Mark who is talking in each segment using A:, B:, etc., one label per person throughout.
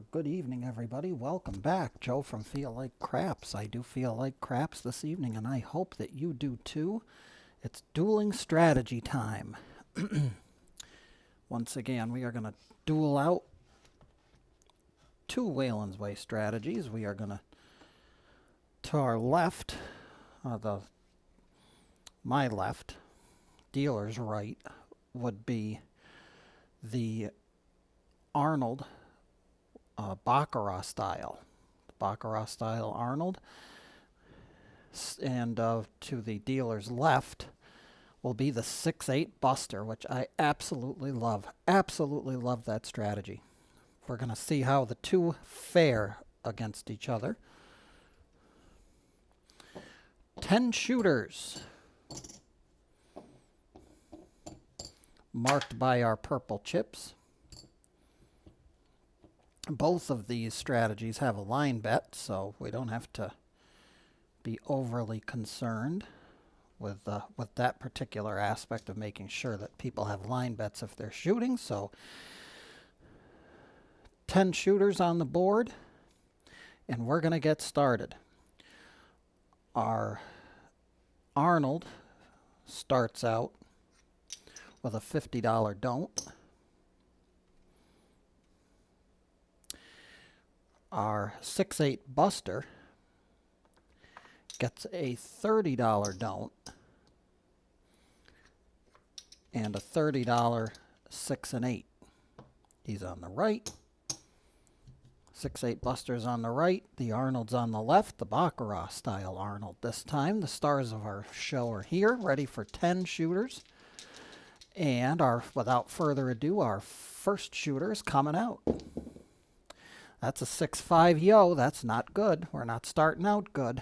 A: Good evening, everybody. Welcome back. Joe from Feel Like Craps. I do feel like craps this evening, and I hope that you do too. It's dueling strategy time. Once again, we are going to duel out two Wayland's Way strategies. We are going to our left, my left, dealer's right, would be the Arnold Baccarat style Arnold, and to the dealer's left will be the 6-8 Buster, which I absolutely love. Absolutely love that strategy. We're going to see how the two fare against each other. 10 shooters marked by our purple chips. Both of these strategies have a line bet, so we don't have to be overly concerned with that particular aspect of making sure that people have line bets if they're shooting. So 10 shooters on the board, and we're going to get started. Our Arnold starts out with a $50 don't. Our 6-8 Buster gets a $30 don't and a $30 6 and 8. He's on the right. 6-8 Buster's on the right. The Arnold's on the left. The Baccarat style Arnold this time. The stars of our show are here, ready for 10 shooters. And without further ado, our first shooter is coming out. That's a 6-5 yo. That's not good. We're not starting out good.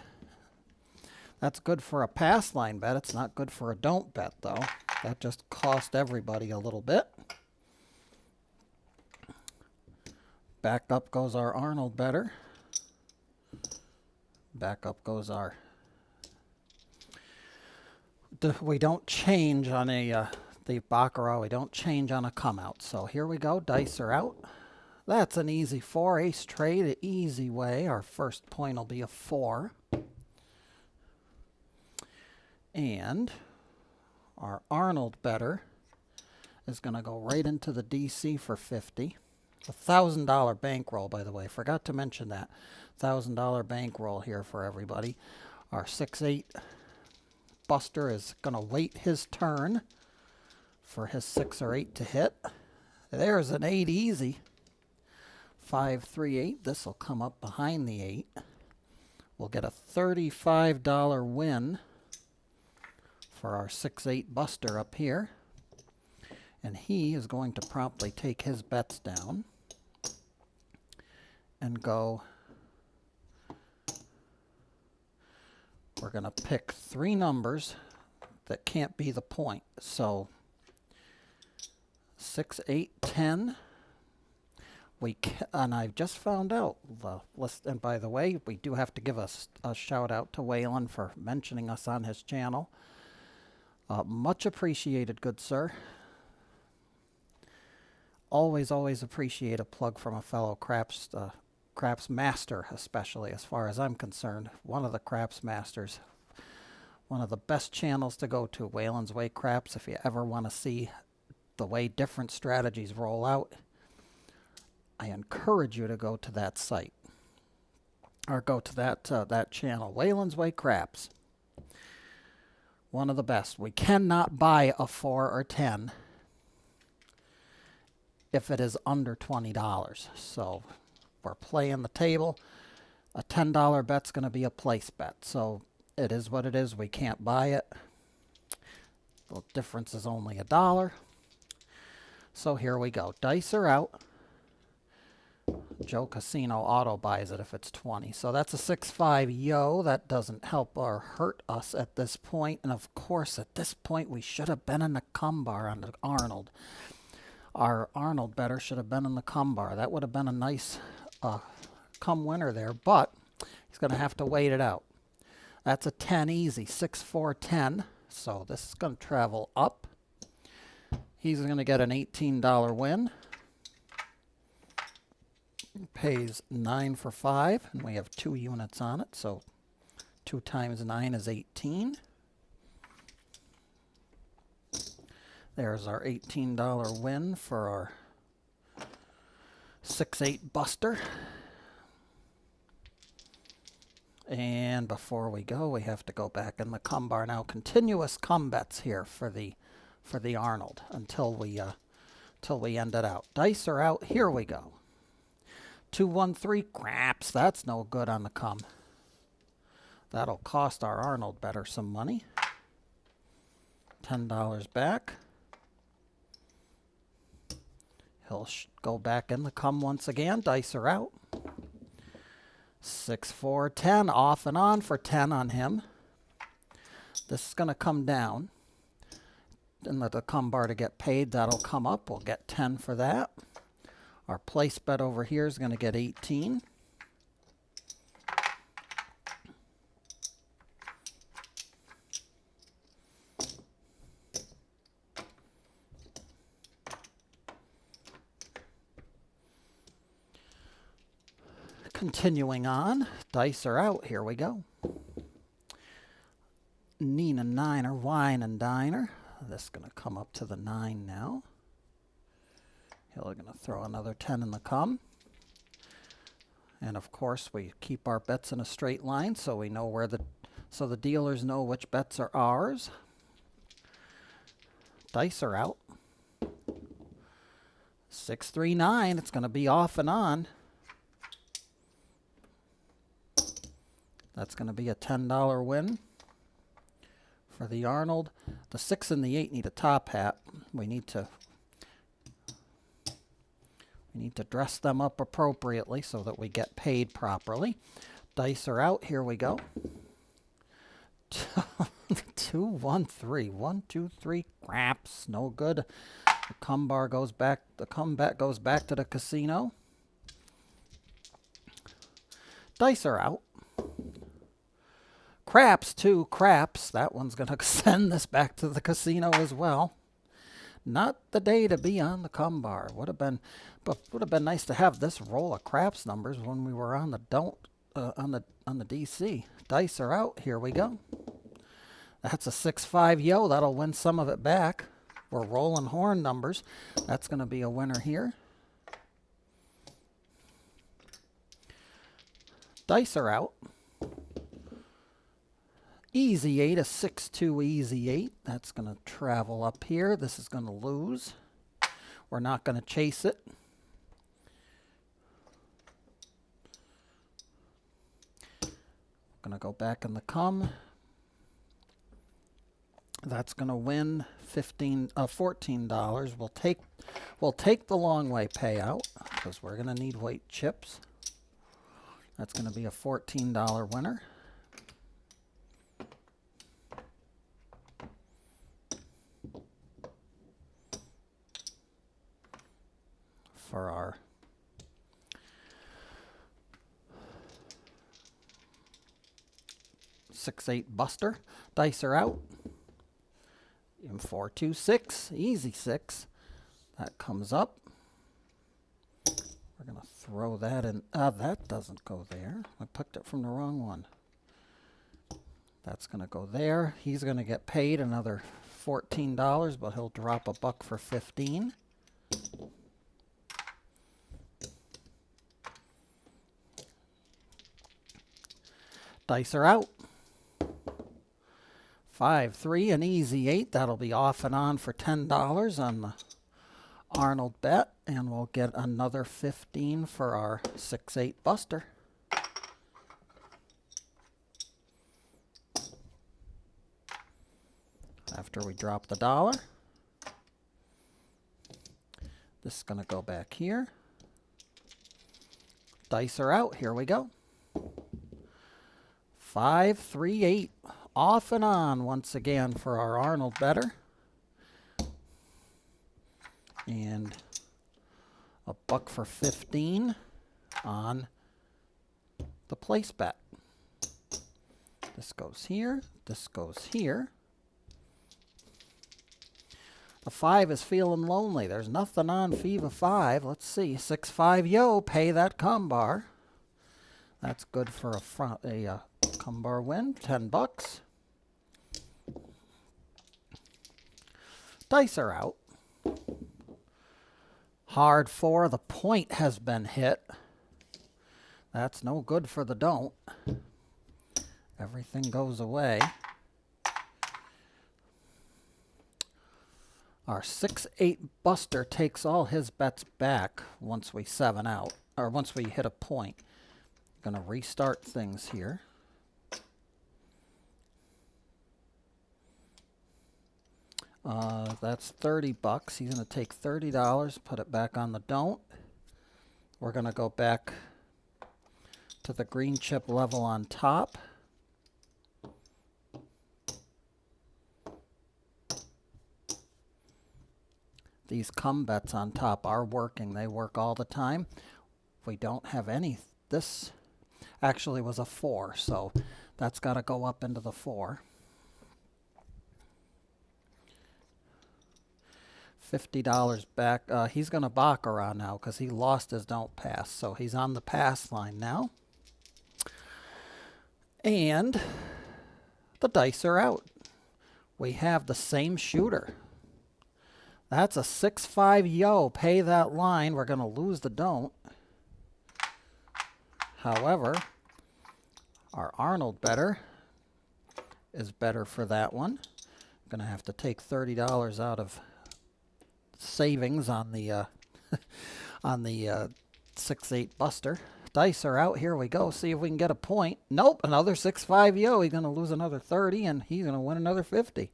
A: That's good for a pass line bet. It's not good for a don't bet, though. That just cost everybody a little bit. Back up goes our Arnold better. Back up goes our... We don't change on the Baccarat. We don't change on a come out. So here we go. Dice are out. That's an easy 4. Ace trade, an easy way. Our first point will be a 4. And our Arnold better is going to go right into the DC for 50. $1,000 bankroll, by the way. Forgot to mention that. $1,000 bankroll here for everybody. Our 6-8 Buster is going to wait his turn for his 6 or 8 to hit. There's an 8 easy. 5-3-8. This will come up behind the 8. We'll get a $35 win for our 6-8 Buster up here. And he is going to promptly take his bets down and go. We're going to pick 3 numbers that can't be the point. So 6, 8, 10. And I've just found out the list. And by the way, we do have to give a shout out to Wayland for mentioning us on his channel. Much appreciated, good sir. Always appreciate a plug from a fellow craps master, especially as far as I'm concerned. One of the craps masters. One of the best channels to go to, Wayland's Way Craps, if you ever want to see the way different strategies roll out. I encourage you to go to that site, or go to that channel, Wayland's Way Craps. One of the best. We cannot buy a 4 or 10 if it is under $20. So we're playing the table. A $10 bet's going to be a place bet. So it is what it is. We can't buy it. The difference is only $1. So here we go. Dice are out. Joe Casino auto buys it if it's 20. So that's a 6-5 yo. That doesn't help or hurt us at this point. And of course, at this point, we should have been in the cum bar on the Arnold. Our Arnold better should have been in the cum bar. That would have been a nice cum winner there, but he's going to have to wait it out. That's a 10 easy, 6-4, 10. So this is going to travel up. He's going to get an $18 win. pays 9 for 5, and we have 2 units on it, so 2 times 9 is 18. There's our $18 win for our 6-8 buster. And before we go, we have to go back in the cum bar now. Continuous cum bets here for the Arnold until we end it out. Dice are out. Here we go. 2, 1, 3. Craps. That's no good on the cum. That'll cost our Arnold better some money. $10 back. He'll go back in the cum once again. Dice are out. 6, 4, 10. Off and on for 10 on him. This is going to come down. And the cum bar to get paid, that'll come up. We'll get 10 for that. Our place bet over here is going to get 18. Continuing on, dice are out. Here we go. Nina Niner, Wine and Diner. This is going to come up to the 9 now. We're going to throw another 10 in the cum. And of course, we keep our bets in a straight line so we know where so the dealers know which bets are ours. Dice are out. 6, 3, 9. It's going to be off and on. That's going to be a $10 win for the Arnold. The 6 and the 8 need a top hat. We need to dress them up appropriately so that we get paid properly. Dice are out. Here we go. 2, 1, 3. 1, 2, 3. Craps. No good. The cum bar goes back. The cum bet goes back to the casino. Dice are out. Craps, 2 craps. That one's going to send this back to the casino as well. Not the day to be on the cum bar. Would have been nice to have this roll of craps numbers when we were on the on the DC. Dice are out. Here we go. That's a 6-5 yo. That'll win some of it back. We're rolling horn numbers. That's going to be a winner here. Dice are out. Easy 8, a 6-2 easy 8. That's going to travel up here. This is going to lose. We're not going to chase it. Going to go back in the cum. That's going to win $14. We'll take the long way payout because we're going to need white chips. That's going to be a $14 winner. For our $6-8 buster. Dice are out. 4, 2, 6. Easy 6. That comes up. We're going to throw that in. That doesn't go there. I picked it from the wrong one. That's going to go there. He's going to get paid another $14, but he'll drop a buck for 15. Dice are out. 5, 3, an easy 8. That'll be off and on for $10 on the Arnold bet. And we'll get another 15 for our 6-8 buster. After we drop the dollar. This is going to go back here. Dice are out. Here we go. 5, 3, 8. Off and on once again for our Arnold better. And a buck for 15 on the place bet. This goes here. This goes here. The 5 is feeling lonely. There's nothing on Fever 5. Let's see. 6-5 yo. Pay that cum bar. That's good for a cum bar win. $10. Dice are out. Hard 4. The point has been hit. That's no good for the don't. Everything goes away. Our 6-8 buster takes all his bets back once we 7 out, or once we hit a point. Gonna restart things here. That's $30. He's gonna take $30, put it back on the don't. We're gonna go back to the green chip level on top. These cum bets on top are working. They work all the time. We don't have any. This actually was a 4, so that's got to go up into the 4. $50 back. He's going to Baccarat now because he lost his don't pass. So he's on the pass line now. And the dice are out. We have the same shooter. That's a 6-5 yo. Pay that line. We're going to lose the don't. However, our Arnold better is better for that one. I'm going to have to take $30 out of savings on the on the 6-8 buster. Dice are out. Here we go. See if we can get a point. Nope. Another 6-5 yo. He's going to lose another 30 and he's going to win another 50.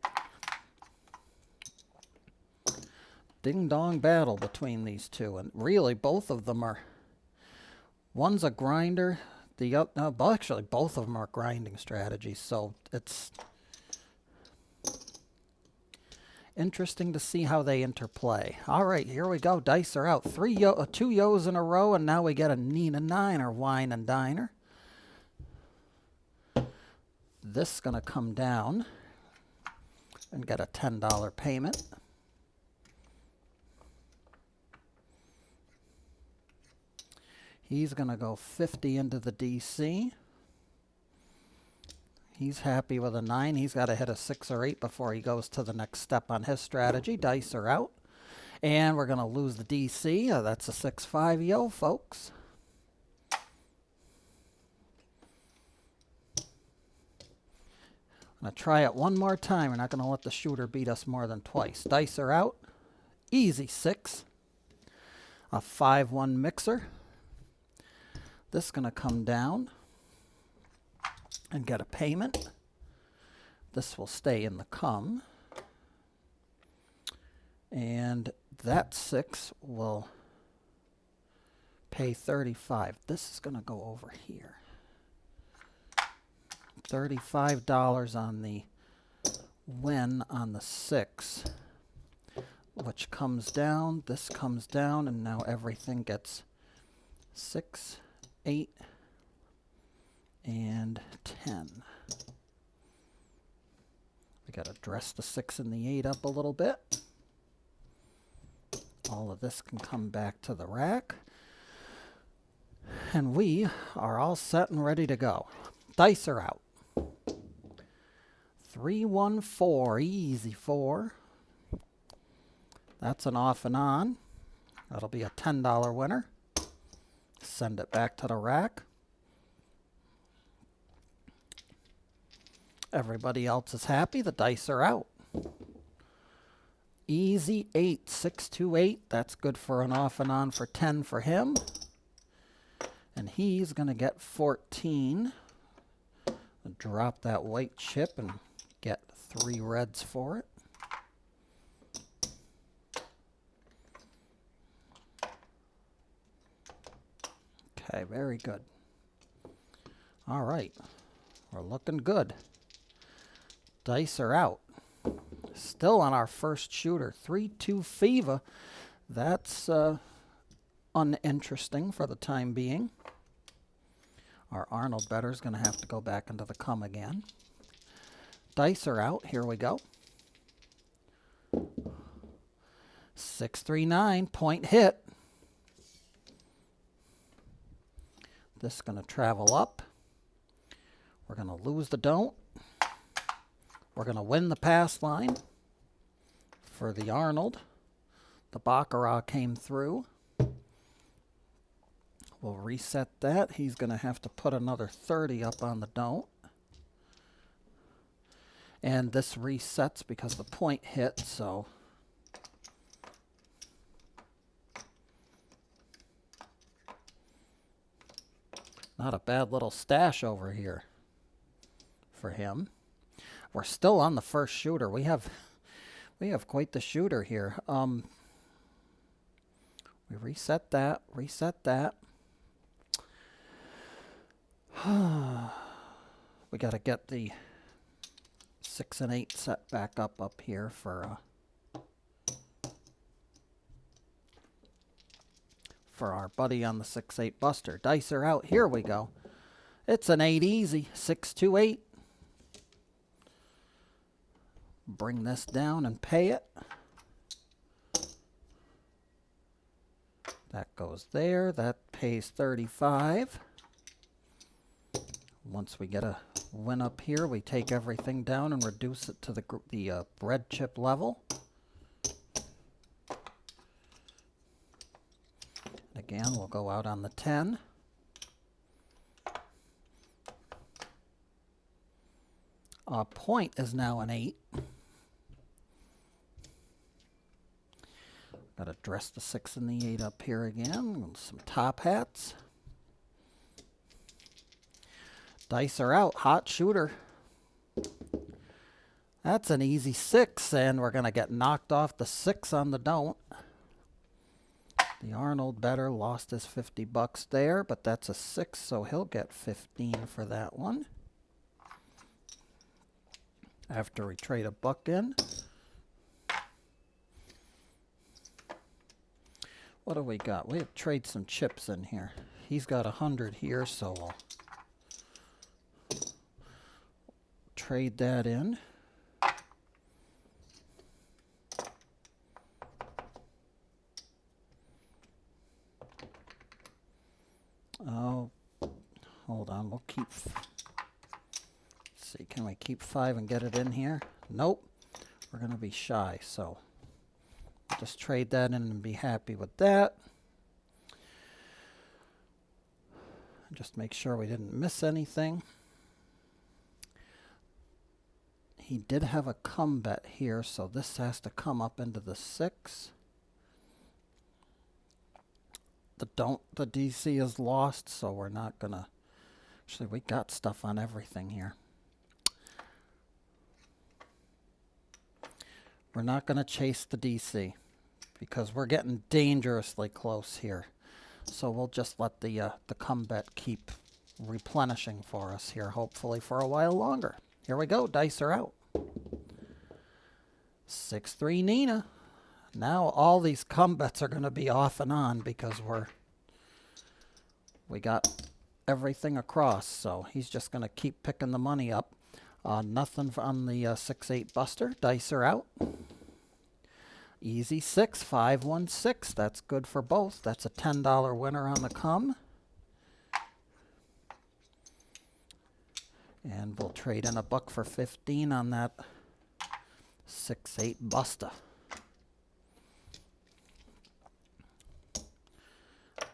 A: Ding-dong battle between these two, and really both of them are, one's a grinder, the other, no, actually both of them are grinding strategies, so it's interesting to see how they interplay. All right, here we go. Dice are out. 2 yo's in a row, and now we get a Nina 9 or wine and diner. This is going to come down and get a $10 payment. He's going to go 50 into the DC. He's happy with a 9. He's got to hit a 6 or 8 before he goes to the next step on his strategy. Dice are out. And we're going to lose the DC. That's a 6-5 yo, folks. I'm going to try it one more time. We're not going to let the shooter beat us more than twice. Dice are out. Easy 6. A 5-1 mixer. This is going to come down and get a payment. This will stay in the cum. And that 6 will pay 35. This is going to go over here. $35 on the win on the 6, which comes down. This comes down, and now everything gets 6, 8, and 10. We got to dress the 6 and the 8 up a little bit. All of this can come back to the rack. And we are all set and ready to go. Dice are out. 3-1-4, easy 4. That's an off and on. That'll be a $10 winner. Send it back to the rack. Everybody else is happy. The dice are out. Easy 8, 6-2-8. That's good for an off and on for 10 for him. And he's going to get 14. Drop that white chip and get 3 reds for it. Okay, very good. All right, we're looking good. Dice are out. Still on our first shooter, 3-2 Fever. That's uninteresting for the time being. Our Arnold better is going to have to go back into the cum again. Dice are out. Here we go. 639, point hit. This is going to travel up. We're going to lose the don't. We're going to win the pass line for the Arnold. The Baccarat came through. We'll reset that. He's going to have to put another 30 up on the don't. And this resets because the point hit, so not a bad little stash over here for him. We're still on the first shooter. We have quite the shooter here. We reset that, reset that. We got to get the 6 and 8 set back up here for our buddy on the 6-8 Buster. Dice are out. Here we go. It's an 8 easy. 6-2-8. Bring this down and pay it. That goes there. That pays 35. Once we get a win up here, we take everything down and reduce it to the red chip level. Again, we'll go out on the 10. Point is now an 8. Got to dress the 6 and the 8 up here again. Some top hats. Dice are out. Hot shooter. That's an easy 6, and we're going to get knocked off the 6 on the don't. The Arnold better lost his 50 bucks there, but that's a 6, so he'll get 15 for that one. After we trade a buck in. What do we got? We have trade some chips in here. He's got 100 here, so we'll trade that in. Oh, hold on. We'll keep. Let's see. Can we keep 5 and get it in here? Nope. We're going to be shy, so just trade that in and be happy with that. Just make sure we didn't miss anything. He did have a come bet here, so this has to come up into the 6. The DC is lost, so we're not gonna. Actually, we got stuff on everything here. We're not gonna chase the DC because we're getting dangerously close here. So we'll just let the come bet keep replenishing for us here, hopefully for a while longer. Here we go. Dice are out. 6-3 Nina. Now all these come bets are going to be off and on because we got everything across. So he's just going to keep picking the money up. Nothing on the 6-8 Buster. Dice are out. Easy 6, 5-1-6. That's good for both. That's a $10 winner on the come. And we'll trade in a buck for 15 on that 6-8 Buster.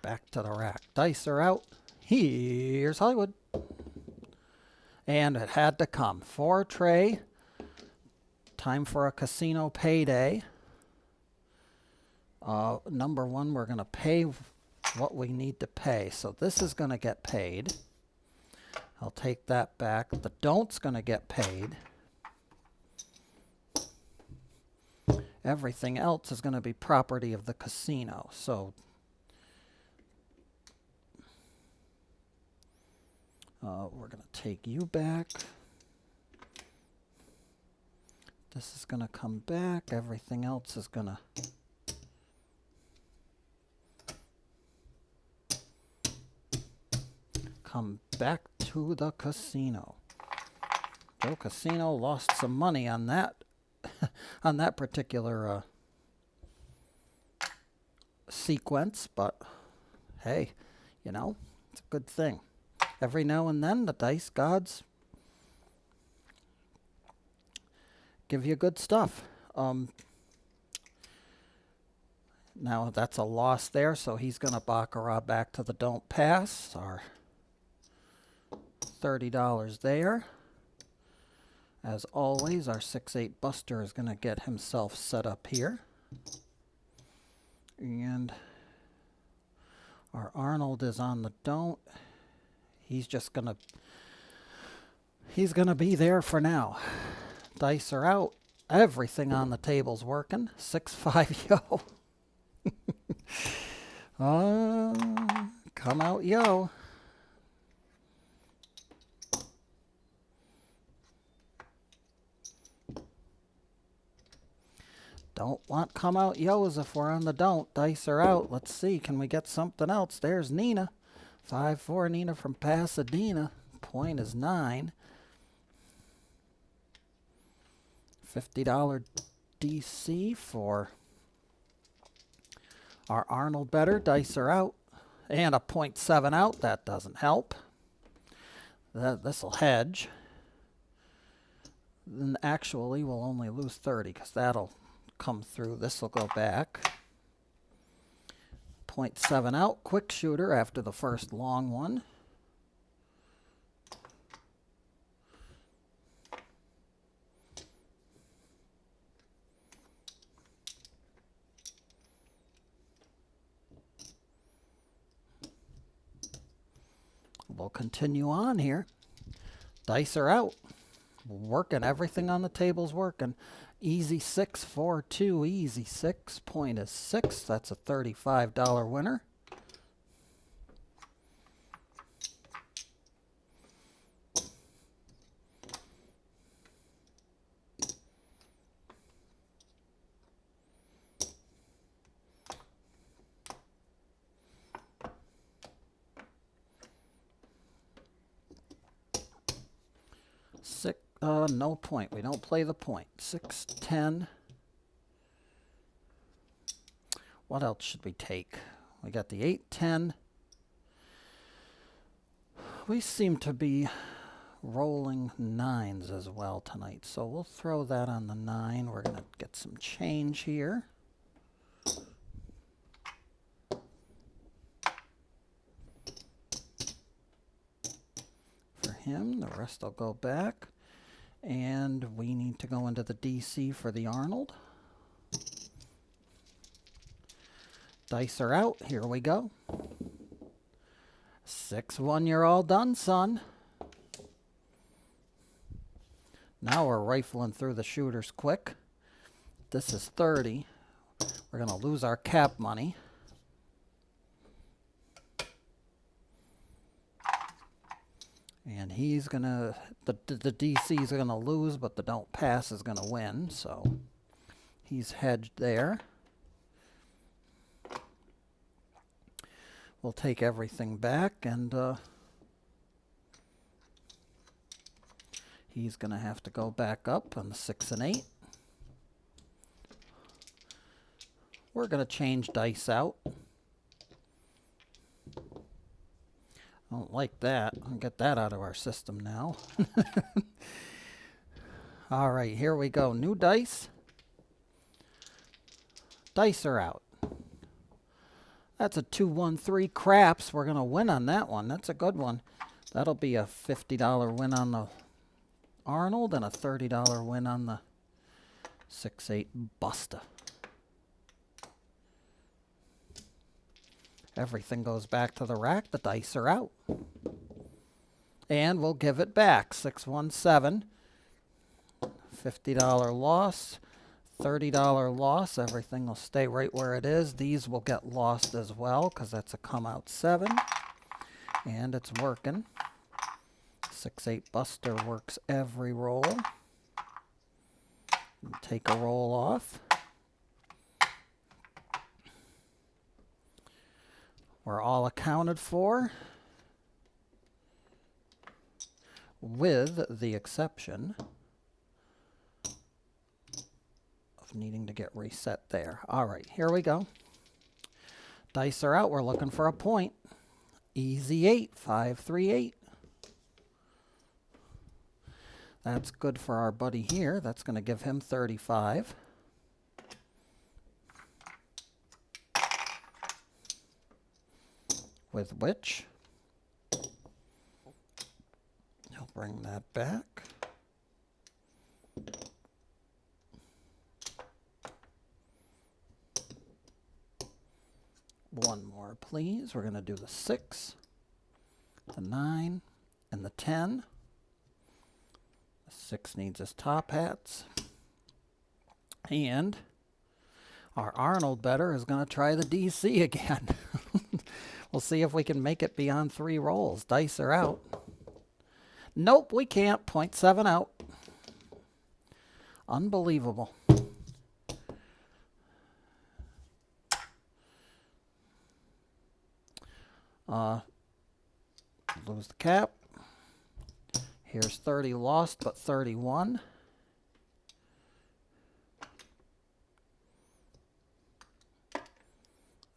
A: Back to the rack. Dice are out. Here's Hollywood. And it had to come. 4 tray. Time for a casino payday. Number 1, we're going to pay what we need to pay. So this is going to get paid. I'll take that back. The don't's going to get paid. Everything else is going to be property of the casino. So we're going to take you back. This is going to come back. Everything else is going to come back to the casino. Joe Casino lost some money on that on that particular sequence, but hey, you know, it's a good thing. Every now and then, the dice gods give you good stuff. Now that's a loss there, so he's going to Baccarat back to the don't pass. Our $30 there. As always, our 6-8 buster is going to get himself set up here. And our Arnold is on the don't. He's going to be there for now. Dice are out. Everything on the table's working. 6-5 yo. Come out yo. Don't want come out yo's if we're on the don't. Dice are out. Let's see. Can we get something else? There's Nina. 5-4 Nina from Pasadena. Point is 9. $50 DC for our Arnold better. Dice are out. And a 0.7 out. That doesn't help. This'll hedge. Then actually we'll only lose 30 because that'll come through. This will go back. 0.7 out. Quick shooter after the first long one. We'll continue on here. Dice are out. Working. Everything on the table's working. Easy 6-4-2. Easy 6. Point is 6. That's a $35 winner. No point. We don't play the point. 6-10. What else should we take? We got the 8-10. We seem to be rolling 9s as well tonight, so we'll throw that on the 9. We're going to get some change here. For him, the rest will go back. And we need to go into the DC for the Arnold. Dice are out. Here we go. 6-1, you're all done, son. Now we're rifling through the shooters quick. This is 30. We're going to lose our cap money. And he's going to, the DC is going to lose, but the don't pass is going to win. So he's hedged there. We'll take everything back, and he's going to have to go back up on the 6 and 8. We're going to change dice out. I don't like that. I'll get that out of our system now. All right, here we go. New dice. Dice are out. That's a 2-1-3 craps. We're going to win on that one. That's a good one. That'll be a $50 win on the Arnold and a $30 win on the 6-8 Busta. Everything goes back to the rack. The dice are out. And we'll give it back. 6-1-7. $50 loss. $30 loss. Everything will stay right where it is. These will get lost as well because that's a come out 7. And it's working. 6-8 Buster works every roll. Take a roll off. We're all accounted for, with the exception of needing to get reset there. All right, here we go. Dice are out. We're looking for a point. Easy 8. 5, 3, 8. That's good for our buddy here. That's going to give him 35. With which he'll bring that back. One more, please. We're going to do the 6, the 9, and the 10. The 6 needs his top hats. And our Arnold better is going to try the DC again. We'll see if we can make it beyond 3 rolls. Dice are out. Nope, we can't. 0.7 out. Unbelievable. Lose the cap. Here's 30 lost, but 31.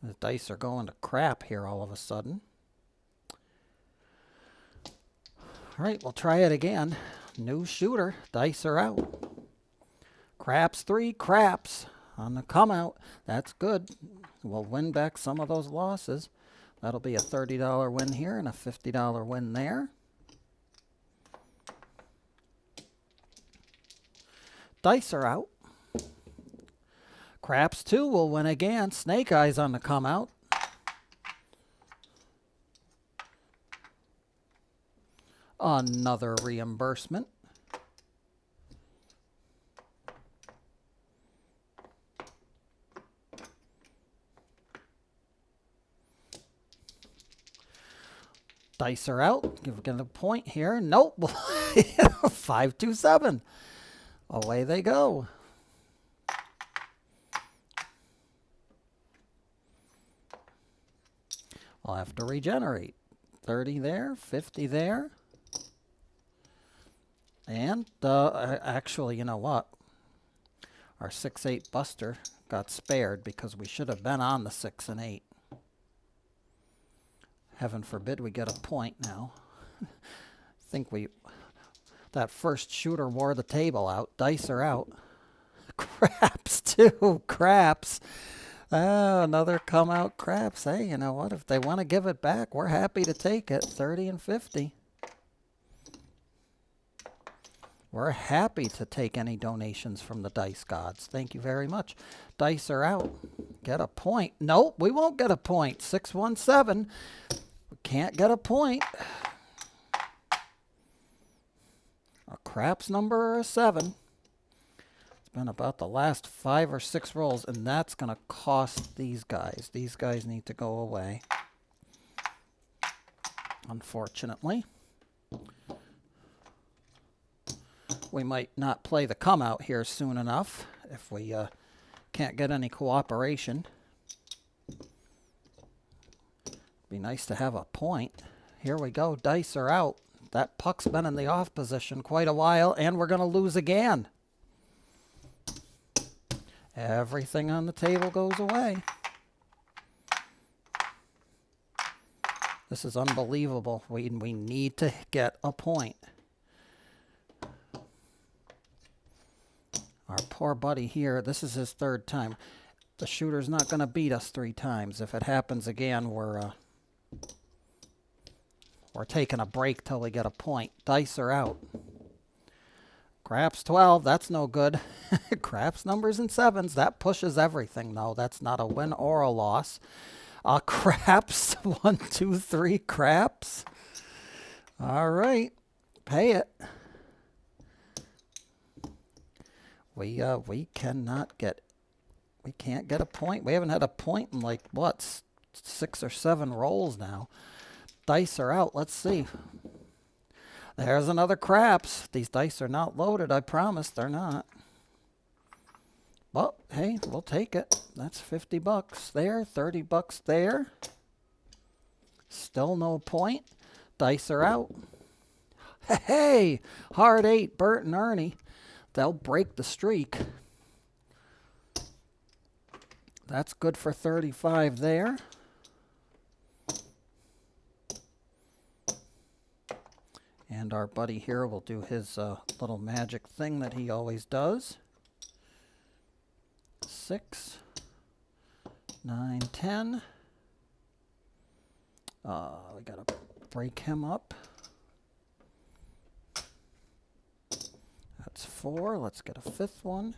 A: The dice are going to crap here all of a sudden. All right, we'll try it again. New shooter. Dice are out. Craps 3, craps on the come out. That's good. We'll win back some of those losses. That'll be a $30 win here and a $50 win there. Dice are out. Craps 2 will win again. Snake eyes on the come out. Another reimbursement. Dice are out. Give it a point here. Nope. 5, 2, 7. Away they go. I'll have to regenerate. 30 there, 50 there. And actually, you know what? Our 6-8 buster got spared because we should have been on the 6 and 8. Heaven forbid we get a point now. I think that first shooter wore the table out. Dice are out. Craps too. Craps. Oh, another come out craps. Hey, you know what? If they want to give it back, we're happy to take it. 30 and 50. We're happy to take any donations from the dice gods. Thank you very much. Dice are out. Get a point. Nope, we won't get a point. 617. We can't get a point. A craps number or a 7. It's been about the last 5 or 6 rolls, and that's going to cost these guys. These guys need to go away, unfortunately. We might not play the come out here soon enough if we can't get any cooperation. Be nice to have a point. Here we go. Dice are out. That puck's been in the off position quite a while, and we're going to lose again. Everything on the table goes away. This is unbelievable. We need to get a point. Our poor buddy here, this is his 3rd time. The shooter's not going to beat us 3 times. If it happens again, we're taking a break till we get a point. Dice are out. Craps 12, that's no good. Craps numbers and 7s, that pushes everything though. That's not a win or a loss. Craps, 1, 2, 3, craps. All right, pay it. We can't get a point. We haven't had a point in like, what, 6 or 7 rolls now. Dice are out. Let's see. There's another craps. These dice are not loaded. I promise they're not. Well, hey, we'll take it. That's $50 there, $30 there. Still no point. Dice are out. Hey, hard 8, Bert and Ernie. They'll break the streak. That's good for 35 there. And our buddy here will do his little magic thing that he always does. 6, 9, 10. We gotta break him up. That's 4. Let's get a 5th one.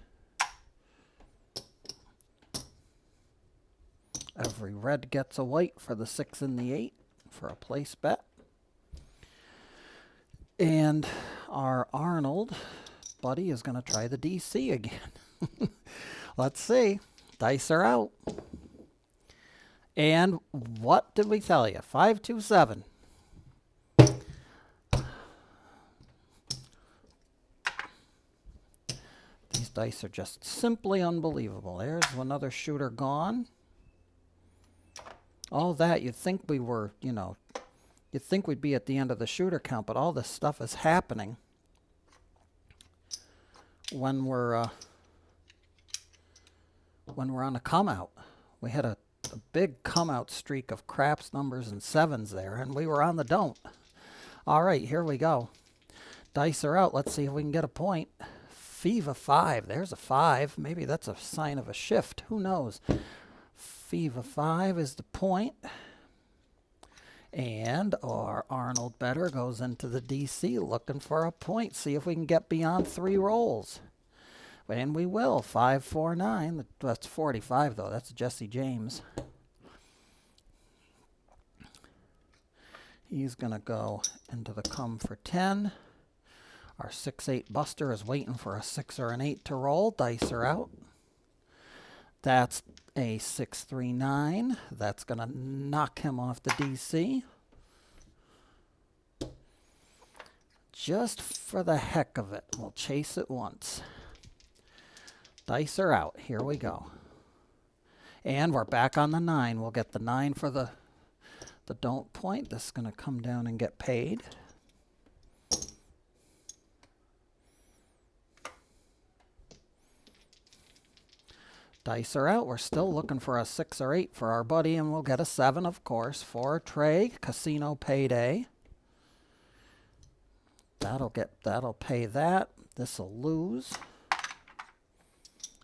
A: Every red gets a white for the 6 and the 8 for a place bet. And our Arnold buddy is going to try the DC again. Let's see. Dice are out. And what did we tell you? 527. These dice are just simply unbelievable. There's another shooter gone. All that, you'd think we were, you know, you'd think we'd be at the end of the shooter count, but all this stuff is happening when we're on a come out. We had a big come out streak of craps, numbers, and 7s there, and we were on the don't. All right, here we go. Dice are out. Let's see if we can get a point. Fever 5. There's a 5. Maybe that's a sign of a shift. Who knows? Fever 5 is the point. And our Arnold better goes into the DC looking for a point. See if we can get beyond 3 rolls. And we will. 5, 4, 9. That's 45, though. That's Jesse James. He's going to go into the come for 10. Our 6-8 Buster is waiting for a 6 or an 8 to roll. Dice are out. That's a 6, 3, 9. That's going to knock him off the DC. Just for the heck of it, we'll chase it once. Dice are out. Here we go. And we're back on the 9. We'll get the 9 for the don't point. This is going to come down and get paid. Dice are out. We're still looking for a 6 or 8 for our buddy, and we'll get a 7, of course, for Trey. Casino payday. That'll pay that. This'll lose.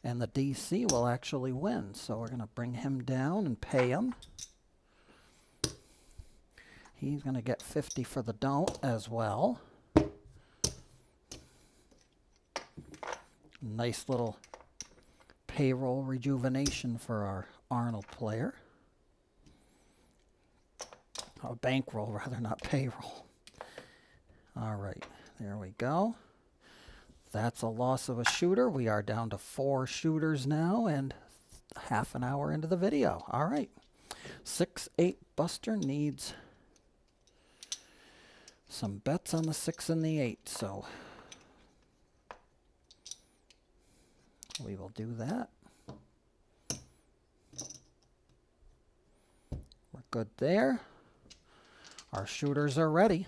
A: And the DC will actually win. So we're going to bring him down and pay him. He's going to get 50 for the don't as well. Nice little payroll rejuvenation for our Arnold player. Oh, bankroll rather, not payroll. All right, there we go. That's a loss of a shooter. We are down to 4 shooters now and half an hour into the video. All right, 6-8 Buster needs some bets on the 6 and the 8, so we will do that. We're good there. Our shooters are ready.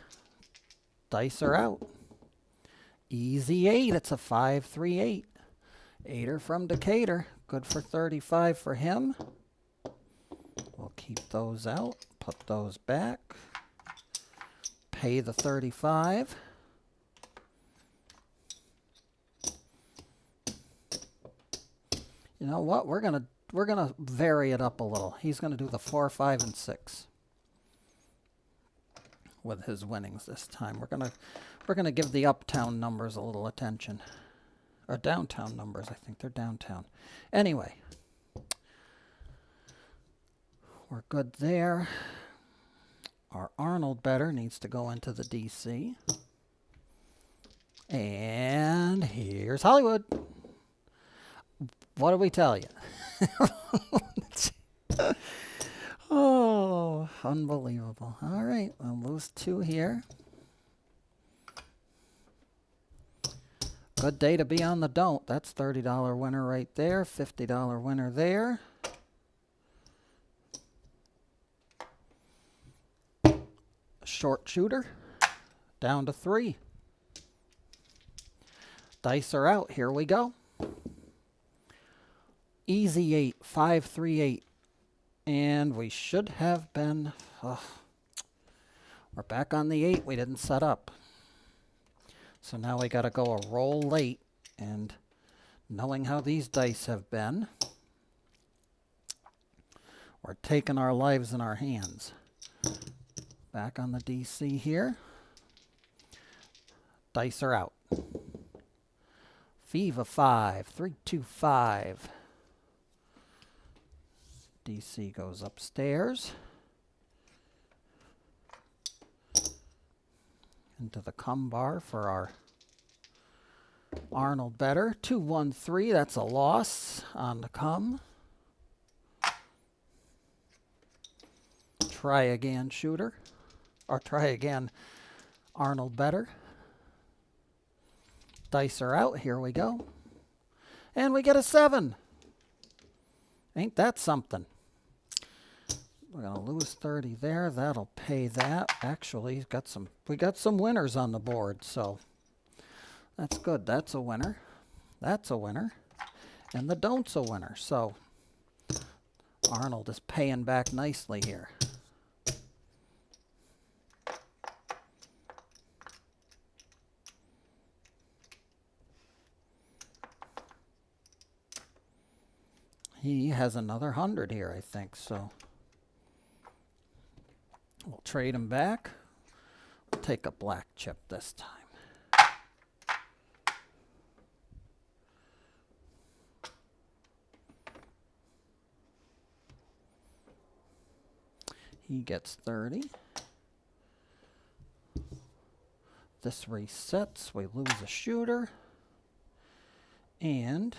A: Dice are out. Easy 8. It's a 5, 3, 8. 8er from Decatur. Good for 35 for him. We'll keep those out. Put those back. Pay the 35. You know what? We're gonna vary it up a little. He's gonna do the 4, 5, and 6 with his winnings this time. We're gonna give the uptown numbers a little attention, or downtown numbers. I think they're downtown. Anyway, we're good there. Our Arnold better needs to go into the DC. And here's Hollywood. What did we tell you? Oh, unbelievable. All right, we'll lose 2 here. Good day to be on the don't. That's $30 winner right there. $50 winner there. Short shooter. Down to 3. Dice are out. Here we go. Easy 8. 5, 3, 8. And we should have been... we're back on the 8 we didn't set up. So now we got to go a roll late, and knowing how these dice have been, we're taking our lives in our hands. Back on the DC here. Dice are out. Viva 5, 3, 2, 5. DC goes upstairs. Into the cum bar for our Arnold better. 2, 1, 3. That's a loss on the cum. Try again, shooter. Or try again, Arnold better. Dice are out. Here we go. And we get a 7. Ain't that something? We're going to lose 30 there. That'll pay that. Actually, we got some winners on the board, so that's good. That's a winner. That's a winner. And the don't's a winner. So Arnold is paying back nicely here. He has another 100 here, I think, so we'll trade him back. We'll take a black chip this time. He gets 30. This resets. We lose a shooter. And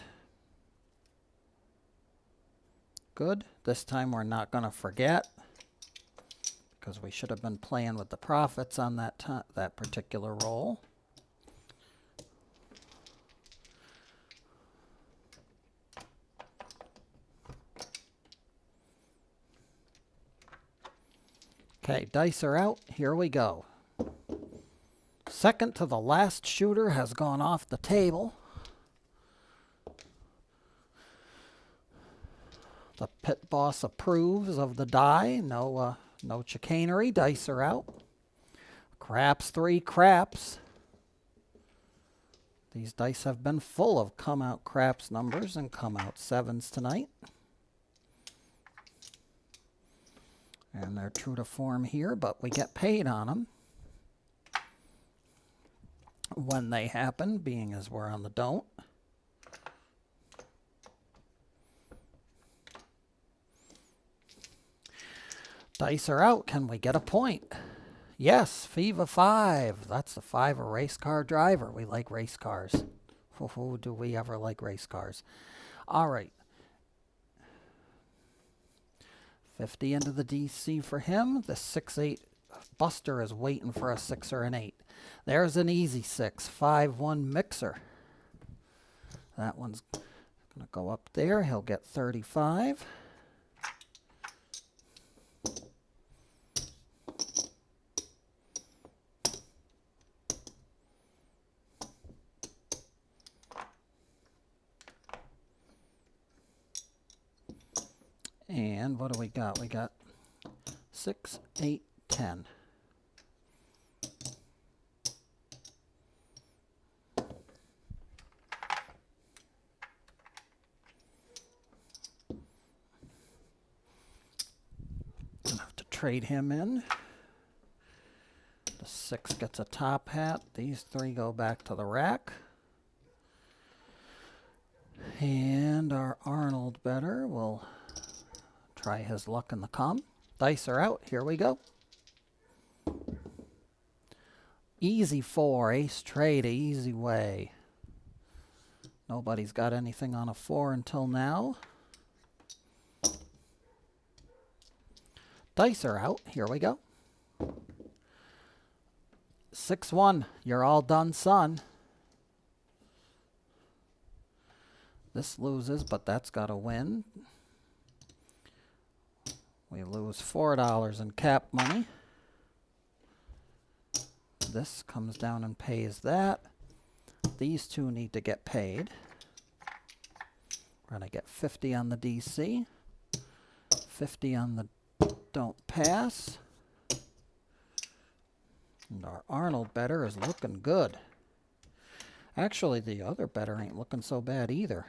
A: good. This time we're not going to forget, because we should have been playing with the profits on that particular roll. Okay, dice are out. Here we go. Second to the last shooter has gone off the table. The pit boss approves of the die. No chicanery. Dice are out. Craps 3 craps. These dice have been full of come out craps numbers and come out 7s tonight. And they're true to form here, but we get paid on them when they happen, being as we're on the don't. Dice are out. Can we get a point? Yes, Viva 5. That's the 5, a race car driver. We like race cars. Oh, do we ever like race cars? All right. 50 into the DC for him. The 6-8 Buster is waiting for a 6 or an 8. There's an easy 6. 5-1 Mixer. That one's going to go up there. He'll get 35. And what do we got? We got 6, 8, 10. I'll have to trade him in. The 6 gets a top hat. These 3 go back to the rack. And our Arnold better will try his luck in the cum. Dice are out. Here we go. Easy 4. Ace trade, easy way. Nobody's got anything on a 4 until now. Dice are out. Here we go. 6-1. You're all done, son. This loses, but that's got to win. We lose $4 in cap money. This comes down and pays that. These 2 need to get paid. We're going to get 50 on the DC. 50 on the don't pass. And our Arnold better is looking good. Actually, the other better ain't looking so bad either.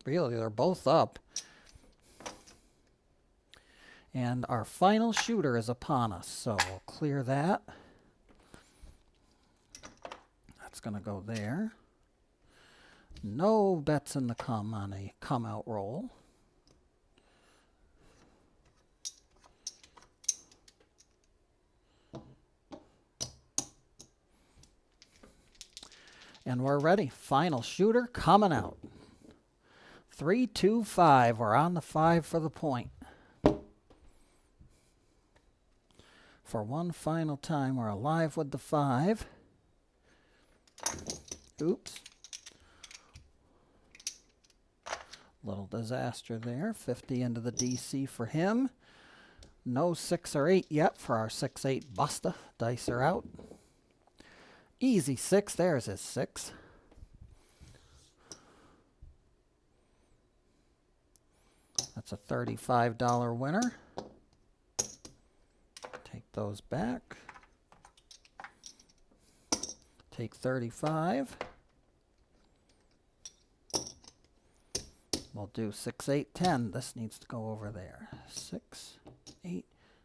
A: Really, they're both up. And our final shooter is upon us, so we'll clear that. That's going to go there. No bets in the come on a come-out roll. And we're ready. Final shooter coming out. 3, 2, 5. We're on the 5 for the point. For one final time, we're alive with the 5. Oops. Little disaster there. 50 into the DC for him. No 6 or 8 yet for our 6-8 Busta. Dice are out. Easy 6. There's his 6. That's a $35 winner. Take those back. Take 35. We'll do 6, 8, 10. This needs to go over there. 6, 8,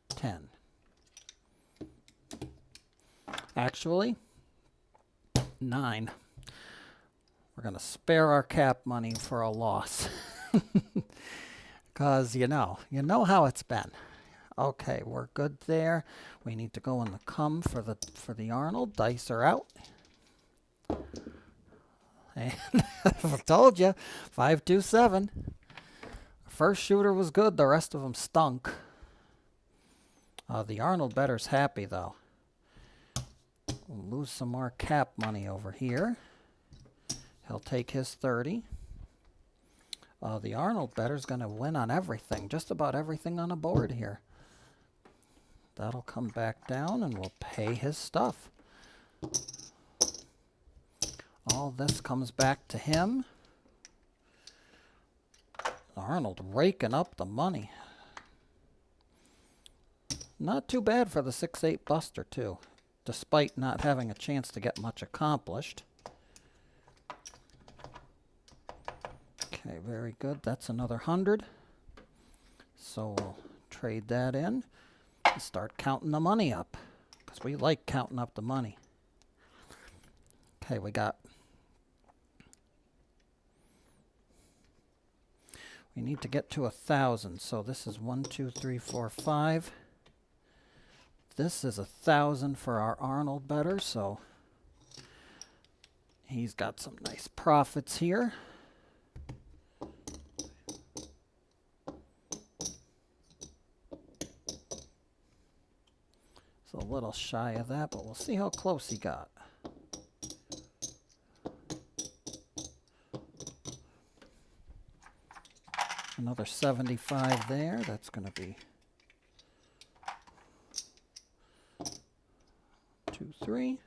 A: 10. Actually, 9. We're going to spare our cap money for a loss. Because you know how it's been. Okay, we're good there. We need to go in the come for the Arnold. Dice are out. And I told you, 5, 2, 7. First shooter was good. The rest of them stunk. The Arnold better's happy though. We'll lose some more cap money over here. He'll take his 30. The Arnold better's going to win on everything, just about everything on the board here. That'll come back down and we'll pay his stuff. All this comes back to him. Arnold raking up the money. Not too bad for the 6-8 Buster too, despite not having a chance to get much accomplished. Okay, very good. That's another 100. So we'll trade that in and start counting the money up, because we like counting up the money. Okay, we need to get to 1,000. So this is 1, 2, 3, 4, 5. This is 1,000 for our Arnold better, so he's got some nice profits here. A little shy of that, but we'll see how close he got. Another 75 there. That's going to be 2, 3.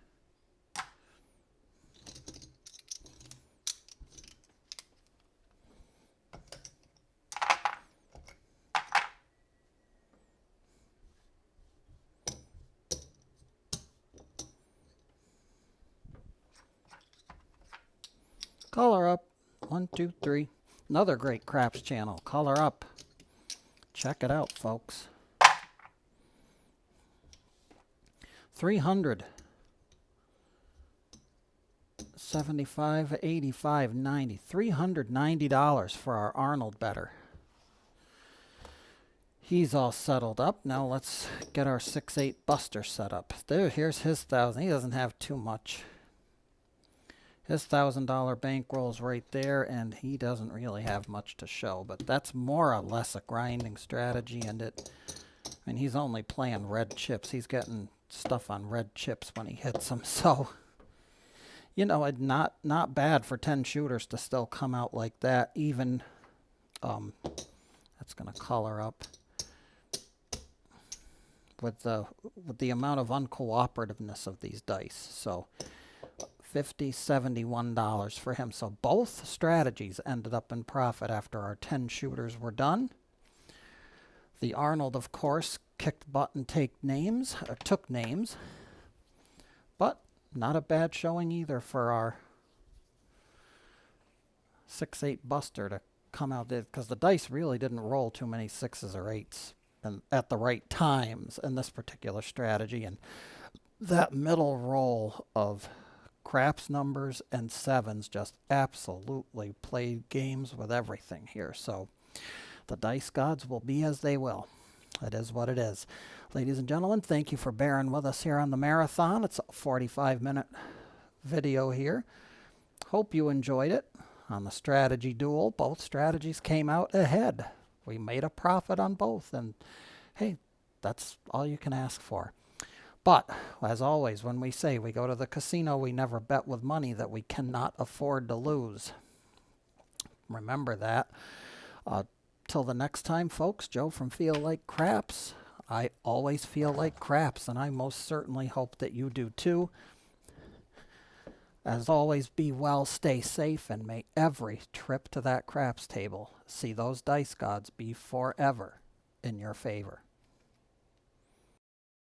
A: Color up. 1, 2, 3. Another great craps channel. Color up. Check it out, folks. 300. 75, 85, 90. $390 for our Arnold better. He's all settled up. Now let's get our 6-8 Buster set up. There, here's his 1,000. He doesn't have too much. His $1,000 bankroll's right there, and he doesn't really have much to show, but that's more or less a grinding strategy, and he's only playing red chips. He's getting stuff on red chips when he hits them, so not bad for 10 shooters to still come out like that. Even that's going to color up with the amount of uncooperativeness of these dice. So $50, $71 for him. So both strategies ended up in profit after our 10 shooters were done. The Arnold, of course, kicked butt and took names, but not a bad showing either for our 6-8 buster to come out there, because the dice really didn't roll too many 6s or 8s and at the right times in this particular strategy. And that middle roll of craps numbers and 7s just absolutely played games with everything here. So the dice gods will be as they will. It is what it is. Ladies and gentlemen, thank you for bearing with us here on the marathon. It's a 45-minute video here. Hope you enjoyed it. On the strategy duel, both strategies came out ahead. We made a profit on both, and hey, that's all you can ask for. But, as always, when we say we go to the casino, we never bet with money that we cannot afford to lose. Remember that. Till the next time, folks, Joe from Feel Like Craps. I always feel like craps, and I most certainly hope that you do too. As always, be well, stay safe, and may every trip to that craps table see those dice gods be forever in your favor.